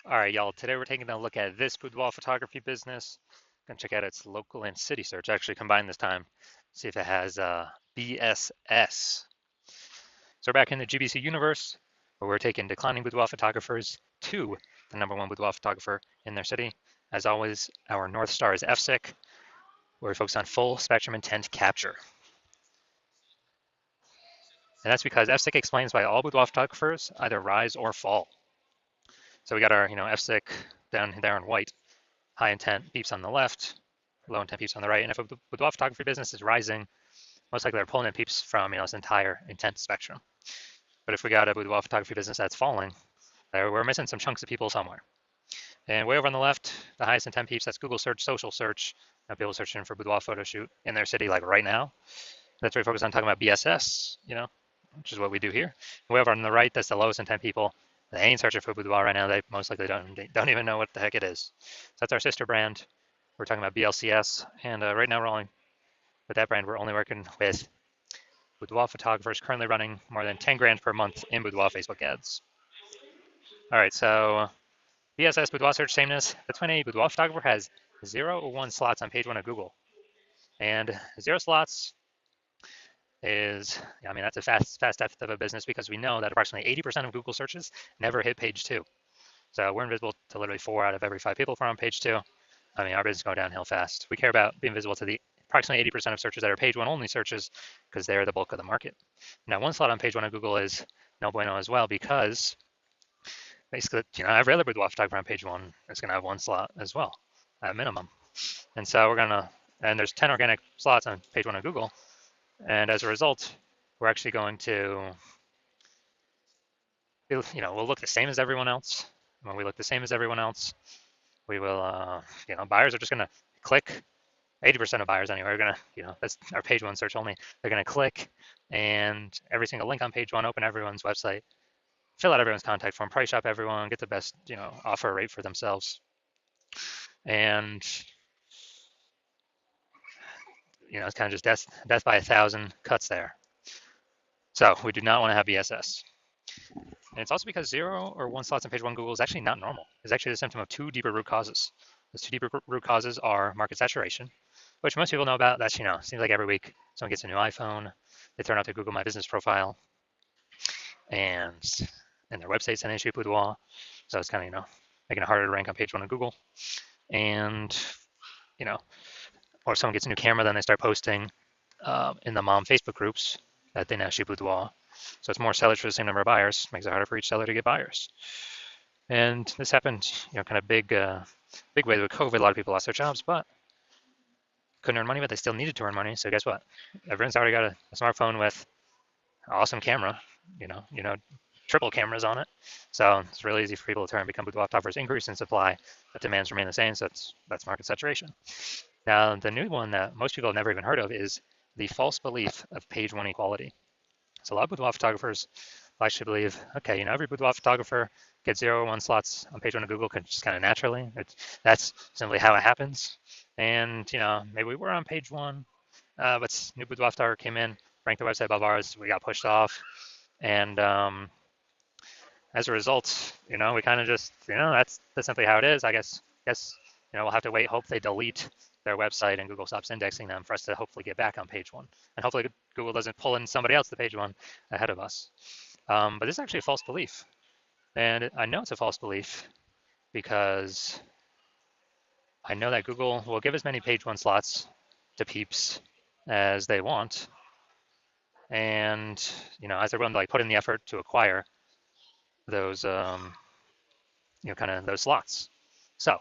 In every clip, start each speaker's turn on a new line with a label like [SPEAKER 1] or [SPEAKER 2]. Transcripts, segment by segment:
[SPEAKER 1] All right, y'all. Today we're taking a look at this boudoir photography business. Gonna check out its local and city search. Actually, combined this time. See if it has BSS. So we're back in the GBC universe, where we're taking declining boudoir photographers to the #1 boudoir photographer in their city. As always, our North Star is FSIC, where we focus on full spectrum intent capture. And that's because FSIC explains why all boudoir photographers either rise or fall. So we got our, FSIC down there in white. High intent beeps on the left, low intent peeps on the right. And if a boudoir photography business is rising, most likely they're pulling in peeps from this entire intent spectrum. But if we got a boudoir photography business that's falling, we're missing some chunks of people somewhere. And way over on the left, the highest intent peeps, that's Google search, social search. People searching for boudoir photo shoot in their city, like right now. That's where we focus on talking about BSS, which is what we do here. Way over on the right, that's the lowest intent people. They ain't searching for boudoir right now. They most likely don't even know what the heck it is. So that's our sister brand. We're talking about BLCS, and right now we're only with that brand. We're only working with boudoir photographers currently running more than 10 grand per month in boudoir Facebook ads. All right, so BSS boudoir search sameness. That's when a boudoir photographer has 0 or 1 slots on page 1 of Google, and 0 slots is, that's a fast death of a business because we know that approximately 80% of Google searches never hit page 2. So we're invisible to literally 4 out of every 5 people from on page 2. Our business go downhill fast. We care about being visible to the approximately 80% of searches that are page 1 only searches because they're the bulk of the market. Now, 1 slot on page 1 of Google is no bueno as well because basically, every other boudoir photographer on page 1 is going to have 1 slot as well at minimum. And so and there's 10 organic slots on page 1 of Google. And as a result, we're actually going to, we'll look the same as everyone else. When we look the same as everyone else, we will, buyers are just going to click. 80% of buyers anyway are going to, that's our page 1 search only. They're going to click and every single link on page 1, open everyone's website, fill out everyone's contact form, price shop everyone, get the best, offer rate for themselves. And, it's kind of just death by 1,000 cuts there. So we do not want to have BSS. And it's also because 0 or 1 slots on page 1 Google is actually not normal. It's actually the symptom of 2 deeper root causes. Those 2 deeper root causes are market saturation, which most people know about. That's, seems like every week someone gets a new iPhone, they turn out their Google My Business profile, and their website's an issue boudoir. So it's kind of, making it harder to rank on page 1 of Google. And, or someone gets a new camera, then they start posting in the mom Facebook groups that they now shoot boudoir. So it's more sellers for the same number of buyers, makes it harder for each seller to get buyers. And this happened, kind of big way with COVID. A lot of people lost their jobs, but couldn't earn money, but they still needed to earn money. So guess what? Everyone's already got a smartphone with an awesome camera, triple cameras on it. So it's really easy for people to turn and become boudoir photographers. Increase in supply, but demands remain the same. So that's market saturation. Now, the new one that most people have never even heard of is the false belief of page 1 equality. So a lot of boudoir photographers actually believe, okay, every boudoir photographer gets 0 or 1 slots on page 1 of Google just kind of naturally. That's simply how it happens. And, maybe we were on page 1, but new boudoir photographer came in, ranked the website above ours, we got pushed off. And as a result, we kind of just, that's simply how it is. I guess, we'll have to wait, hope they delete their website and Google stops indexing them for us to hopefully get back on page 1. And hopefully Google doesn't pull in somebody else to page 1 ahead of us. But this is actually a false belief. And I know it's a false belief because I know that Google will give as many page 1 slots to peeps as they want. And, as they're willing to put in the effort to acquire those, kind of those slots. So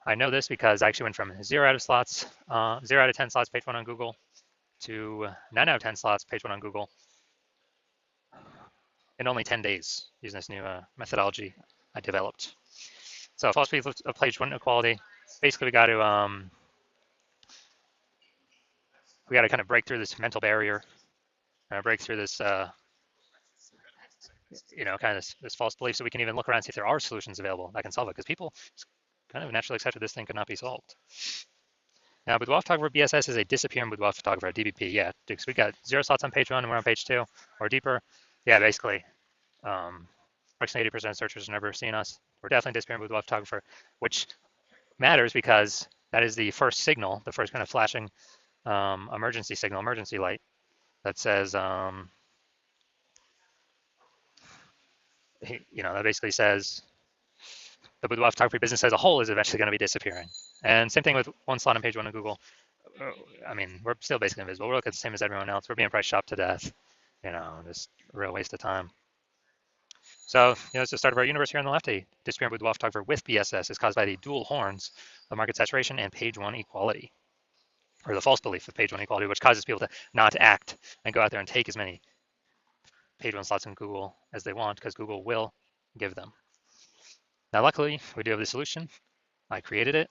[SPEAKER 1] I know this because I actually went from 0 out of 10 slots page 1 on Google to 9 out of 10 slots page 1 on Google in only 10 days using this new methodology I developed. So false belief of page 1 equality. Basically, we got to kind of break through this mental barrier, break through this kind of this false belief, so we can even look around and see if there are solutions available that can solve it, because people kind of naturally accepted this thing could not be solved. Now, boudoir photographer BSS is a disappearing boudoir photographer, DBP. Yeah, because we got 0 slots on page 1 and we're on page 2 or deeper. Yeah, basically, approximately 80% of searchers are never seeing us. We're definitely disappearing with boudoir photographer, which matters because that is the first signal, the first kind of flashing emergency signal, emergency light that says, that basically says the boudoir photography business as a whole is eventually going to be disappearing. And same thing with one slot on page one of Google. I mean, we're still basically invisible. We're looking the same as everyone else. We're being price shopped to death. Just a real waste of time. So, it's the start of our universe here on the left. A disappearing boudoir photographer with BSS is caused by the dual horns of market saturation and page one equality, or the false belief of page one equality, which causes people to not act and go out there and take as many page one slots in Google as they want, because Google will give them. Now, luckily, we do have the solution. I created it.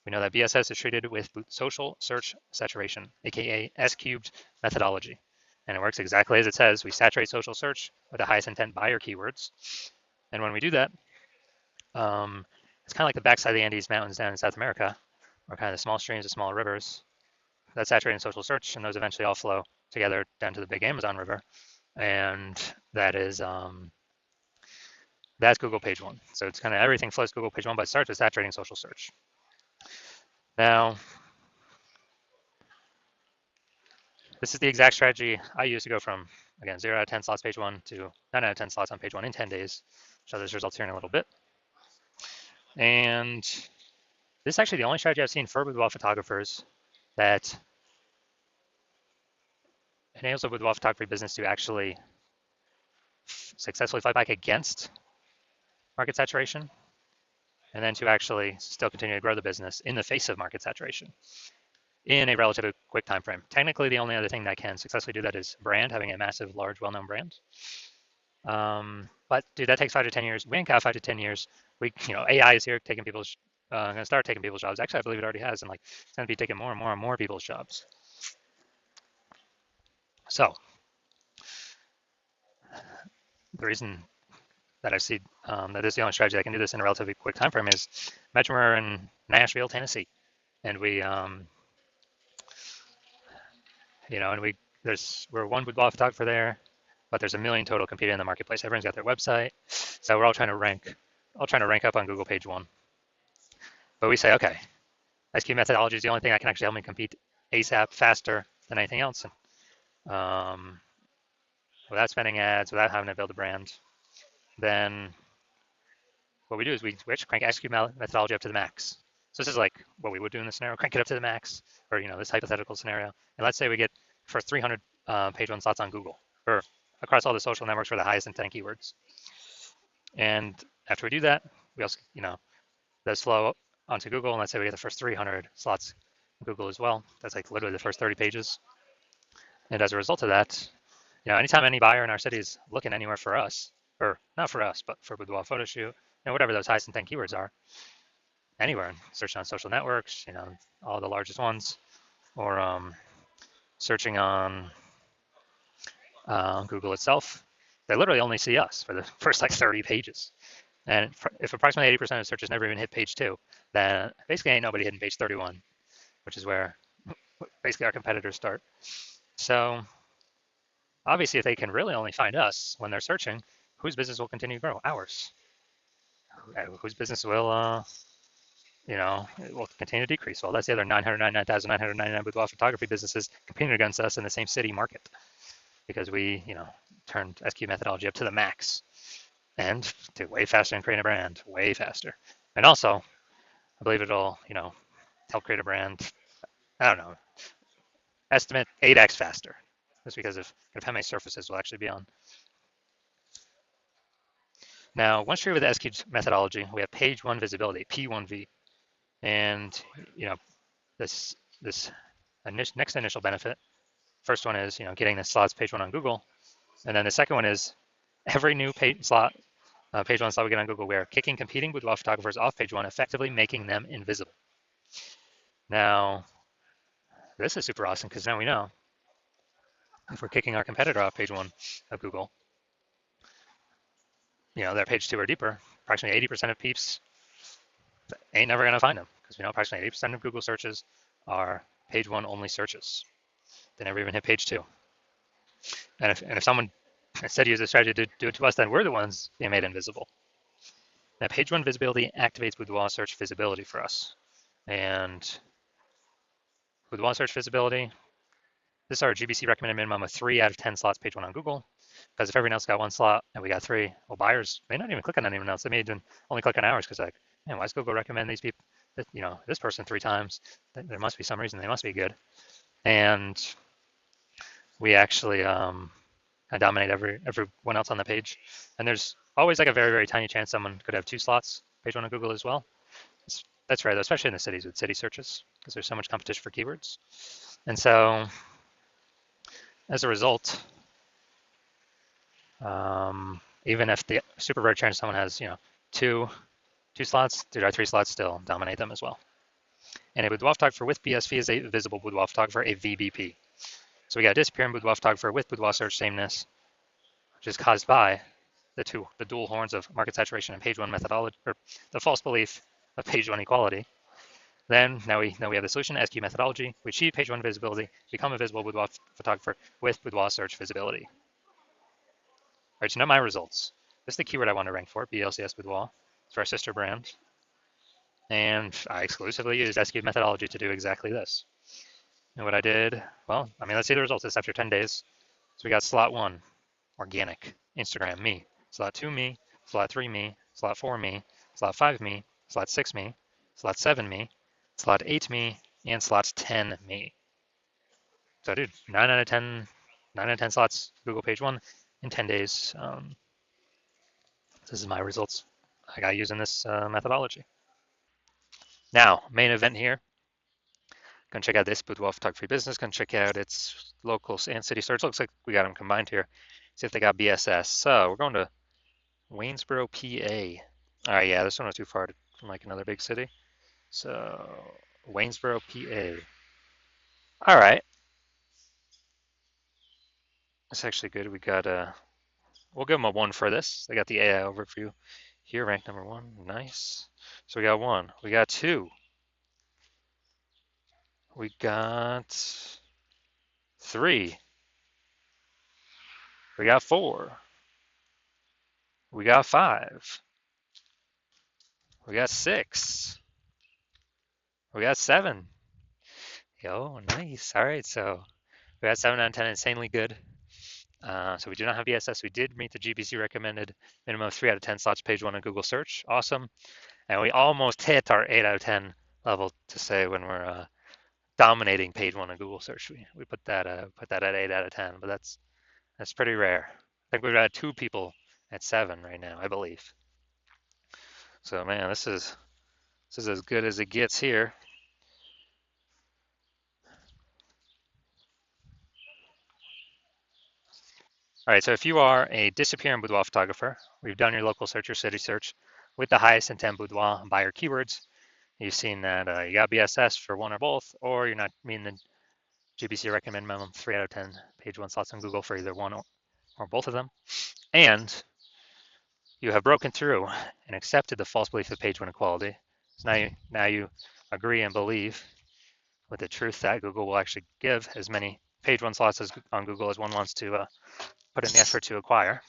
[SPEAKER 1] We know that BSS is treated with social search saturation, aka S cubed methodology. And it works exactly as it says. We saturate social search with the highest intent buyer keywords. And when we do that, it's kind of like the backside of the Andes Mountains down in South America, or kind of the small streams, the small rivers. That's saturating social search, and those eventually all flow together down to the big Amazon River. And that is that's Google page one. So it's kind of everything flows Google page one, but it starts with saturating social search. Now, this is the exact strategy I use to go from, again, 0 out of 10 slots page one to 9 out of 10 slots on page one in 10 days. Show those results here in a little bit. And this is actually the only strategy I've seen for boudoir photographers that enables a boudoir photography business to actually successfully fight back against market saturation, and then to actually still continue to grow the business in the face of market saturation in a relatively quick time frame. Technically, the only other thing that can successfully do that is brand, having a massive, large, well-known brand. But dude, that takes 5 to 10 years. We ain't got 5 to 10 years. AI is here taking people's, going to start taking people's jobs. Actually, I believe it already has, and it's going to be taking more and more and more people's jobs. So the reason that I see that is the only strategy that can do this in a relatively quick time frame is imagine we're in Nashville, Tennessee, and we're one boudoir photographer there, but there's a million total competing in the marketplace. Everyone's got their website, so we're all trying to rank up on Google page one. But we say, okay, SQ methodology is the only thing that can actually help me compete ASAP, faster than anything else, and without spending ads, without having to build a brand. Then what we do is we actually crank SQ methodology up to the max. So this is like what we would do in this scenario, crank it up to the max, or this hypothetical scenario. And let's say we get for 300 page one slots on Google, or across all the social networks for the highest intent keywords. And after we do that, we also, those flow onto Google, and let's say we get the first 300 slots on Google as well. That's like literally the first 30 pages. And as a result of that, anytime any buyer in our city is looking anywhere for us, or not for us, but for boudoir photo shoot, whatever those highest intent keywords are, anywhere, searching on social networks, all the largest ones, or searching on Google itself, they literally only see us for the first 30 pages. And if approximately 80% of searches never even hit page 2, then basically ain't nobody hitting page 31, which is where basically our competitors start. So obviously, if they can really only find us when they're searching, whose business will continue to grow? Ours. Whose business will, will continue to decrease? Well, that's the other 999,999 boudoir photography businesses competing against us in the same city market, because we, turned SQ methodology up to the max and do way faster than create a brand, way faster. And also, I believe it'll, help create a brand, I don't know, estimate 8x faster, just because of how many surfaces we'll actually be on. Now, once you're with the SQ methodology, we have page one visibility, P1V. And, this next initial benefit, first one is, getting the slots page one on Google. And then the second one is every new page one slot we get on Google, we are kicking competing boudoir photographers off page one, effectively making them invisible. Now, this is super awesome because now we know if we're kicking our competitor off page one of Google, they're page 2 or deeper, approximately 80% of peeps ain't never going to find them, because we know approximately 80% of Google searches are page one only searches. They never even hit page 2. And if someone Instead, use a strategy to do it to us, then we're the ones being made invisible. Now, page one visibility activates Boudoir search visibility for us. And Boudoir search visibility, this is our GBC recommended minimum of 3 out of 10 slots page one on Google. Because if everyone else got one slot and we got 3, well, buyers may not even click on anyone else. They may even only click on ours because like, man, why does Google recommend these people, this person 3 times? There must be some reason. They must be good. And we actually dominate everyone else on the page. And there's always like a very, very tiny chance someone could have 2 slots page one on Google as well. That's rare, though, especially in the cities with city searches because there's so much competition for keywords. And so as a result, even if the super rare chance someone has, two slots, 3 slots still dominate them as well. And a boudoir photographer with BSV is a visible boudoir photographer, a VBP. So we got a disappearing boudoir photographer with boudoir search sameness, which is caused by the dual horns of market saturation and page one methodology, or the false belief of page one equality. Then now we have the solution, SQ methodology. We achieve page one visibility, become a visible boudoir photographer with boudoir search visibility. All right, so now my results. This is the keyword I want to rank for, BLCS Boudoir. It's our sister brand. And I exclusively used SQ methodology to do exactly this. And what I did, well, let's see the results. It's after 10 days. So we got slot 1, organic, Instagram, me. Slot 2, me. Slot 3, me. Slot 4, me. Slot 5, me. Slot 6, me. Slot 7, me. Slot 8, me. And slot 10, me. So dude, 9 out of 10 slots Google page 1 in 10 days. This is my results I got using this methodology. Now, main event here. Gonna check out this Boudoir Photography business. Gonna check out its local and city search. Looks like we got them combined here. See if they got BSS. So we're going to Waynesboro, PA. All right, yeah, this one was too far from like another big city. So Waynesboro, PA. All right. That's actually good. We got we'll give them a 1 for this. They got the AI overview here, ranked number 1. Nice. So we got 1. We got 2. We got 3. We got 4. We got 5. We got 6. We got 7. Yo, nice. All right, so we got 7 out of 10, insanely good. So we do not have ESS. We did meet the GBC recommended minimum of 3 out of 10 slots page 1 on Google search. Awesome. And we almost hit our 8 out of 10 level to say when we're dominating page 1 on Google search. We put that at 8 out of 10, but that's pretty rare. I think we've got 2 people at 7 right now, I believe. So man, this is as good as it gets here. All right, so if you are a disappearing boudoir photographer, we've done your local search or city search with the highest intent boudoir buyer keywords. You've seen that you got BSS for 1 or both, or you're not meeting the GBC recommend minimum 3 out of 10 page 1 slots on Google for either 1 or both of them. And you have broken through and accepted the false belief of page 1 equality. So now you agree and believe with the truth that Google will actually give as many page 1 slots on Google as one wants to put in the effort to acquire.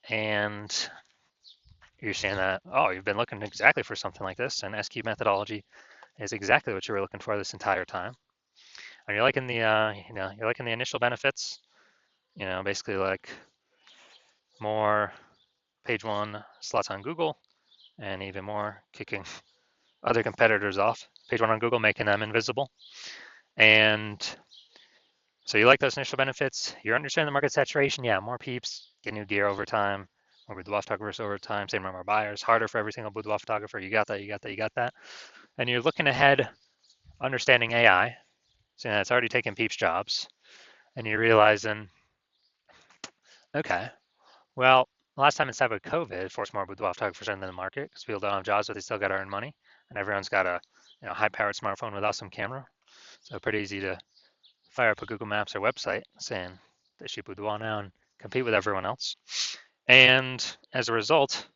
[SPEAKER 1] And you're saying that, oh, you've been looking exactly for something like this, and SQ methodology is exactly what you were looking for this entire time. And you're liking the, you're liking the initial benefits, basically like more page 1 slots on Google, and even more kicking other competitors off. Page 1 on Google, making them invisible. And so you like those initial benefits. You're understanding the market saturation. Yeah, more peeps, get new gear over time, more boudoir photographers over time, same number of buyers, harder for every single boudoir photographer. You got that, you got that, you got that. And you're looking ahead, understanding AI, seeing that it's already taken peeps' jobs, and you're realizing, okay, well, last time inside with COVID, forced more boudoir photographers into the market because people don't have jobs, but they still got to earn money, and everyone's got a high-powered smartphone with awesome camera, so pretty easy to fire up a Google Maps or website saying they shoot boudoir now and compete with everyone else. And as a result,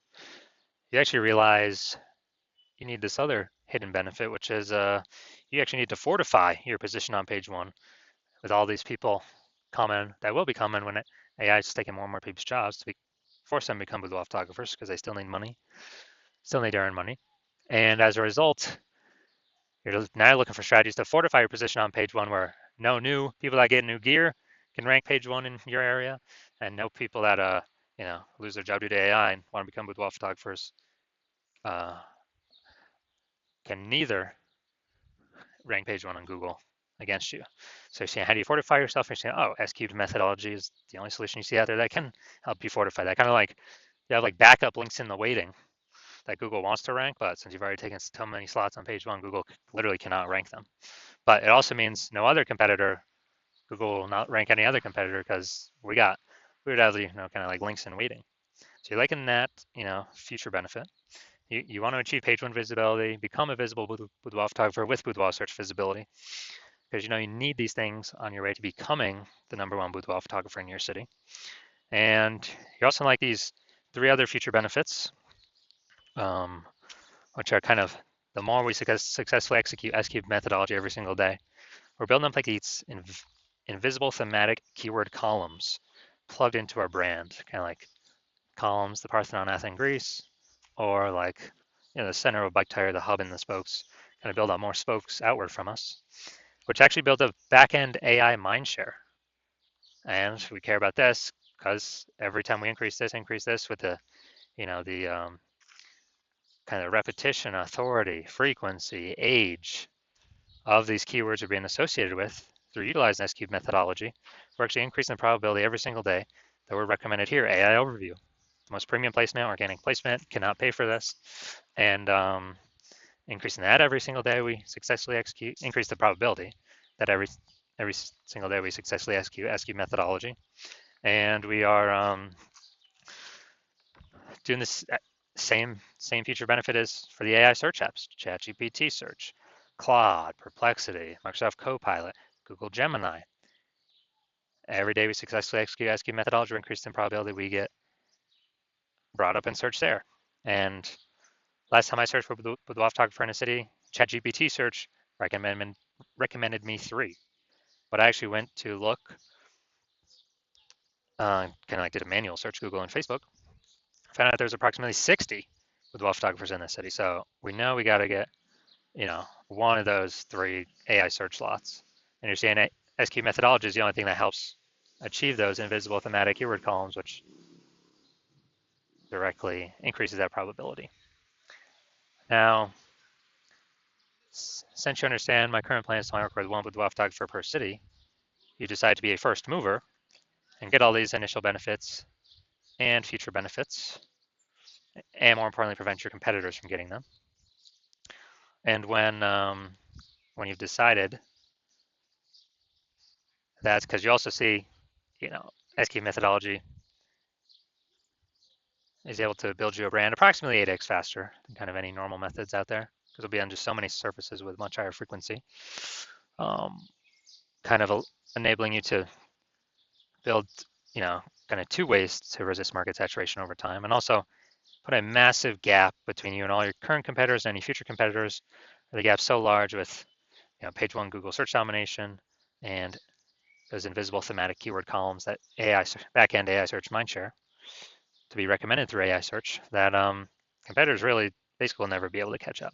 [SPEAKER 1] you actually realize you need this other hidden benefit, which is you actually need to fortify your position on page 1 with all these people coming that will be coming when AI is taking more and more people's jobs to force them to become boudoir photographers because they still need money, still need to earn money. And as a result, you're now looking for strategies to fortify your position on page one where no new people that get new gear can rank page one in your area, and no people that lose their job due to AI and want to become boudoir photographers uh, can neither rank page one on Google against you. So you're saying, how do you fortify yourself? You're saying, oh, S-cubed methodology is the only solution you see out there that can help you fortify that. Kind of like you have like backup links in the waiting that Google wants to rank, but since you've already taken so many slots on page one, Google literally cannot rank them. But it also means no other competitor, Google will not rank any other competitor because we would have kind of like links in waiting. So you're liking that, future benefit. You want to achieve page one visibility, become a visible boudoir photographer with boudoir search visibility, because you need these things on your way to becoming the number one boudoir photographer in your city. And you also like these three other future benefits, which are kind of the more we successfully execute S-cube methodology every single day, we're building up like these invisible thematic keyword columns plugged into our brand, kind of like columns, the Parthenon, Athens, Greece, or like the center of a bike tire, the hub and the spokes, kind of build out more spokes outward from us, which actually build a back-end AI mindshare. And we care about this because every time we increase this with the, the kind of repetition, authority, frequency, age of these keywords are being associated with through utilizing S-cube methodology, we're actually increasing the probability every single day that we're recommended here. AI overview, the most premium placement, organic placement, cannot pay for this. And increasing that every single day we successfully increase the probability that every single day we successfully execute S-cube methodology. And we are doing this same feature benefit as for the AI search apps, ChatGPT search, Claude, Perplexity, Microsoft Copilot, Google Gemini. Every day we successfully execute S-cube methodology, increase in probability we get brought up in search there. And last time I searched for boudoir photographer in a city, ChatGPT search recommended me 3. But I actually went to look, kind of like did a manual search, Google and Facebook, found out there's approximately 60 boudoir photographers in the city. So we know we got to get, one of those 3 AI search slots. And you're saying S-cube methodology is the only thing that helps achieve those invisible thematic keyword columns, which directly increases that probability. Now, since you understand my current plan is to work with one boudoir photographer per city, you decide to be a first mover and get all these initial benefits and future benefits, and more importantly, prevent your competitors from getting them. And when you've decided, that's because you also see, S-cube methodology is able to build you a brand approximately 8x faster than kind of any normal methods out there, because it'll be on just so many surfaces with much higher frequency, kind of enabling you to build, kind of 2 ways to resist market saturation over time, and also put a massive gap between you and all your current competitors and any future competitors. The gap's so large with page one Google search domination and those invisible thematic keyword columns that backend AI search mindshare to be recommended through AI search that competitors really basically will never be able to catch up.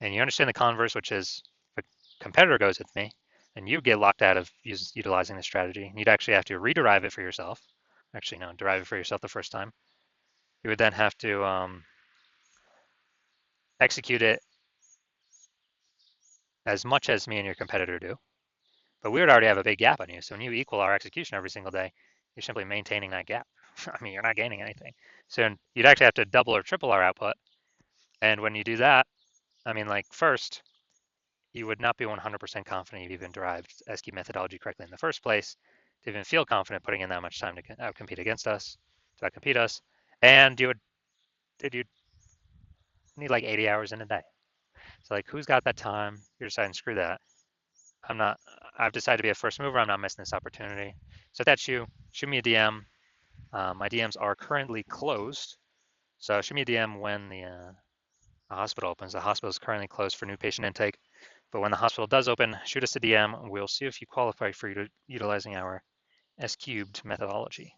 [SPEAKER 1] And you understand the converse, which is if a competitor goes with me and you get locked out of utilizing the strategy, and you'd actually have to rederive it for yourself. Actually, no, derive it for yourself the first time. You would then have to execute it as much as me and your competitor do. But we would already have a big gap on you. So when you equal our execution every single day, you're simply maintaining that gap. I mean, you're not gaining anything. So you'd actually have to double or triple our output. And when you do that, I mean, like first, you would not be 100% confident you've even derived S-cube methodology correctly in the first place to even feel confident putting in that much time to outcompete against us, to outcompete us. And you'd need like 80 hours in a day. So like, who's got that time? You're deciding, screw that. I've decided to be a first mover. I'm not missing this opportunity. So if that's you, shoot me a DM. My DMs are currently closed. So shoot me a DM when the hospital opens. The hospital is currently closed for new patient intake. But when the hospital does open, shoot us a DM. We'll see if you qualify for utilizing our S cubed methodology.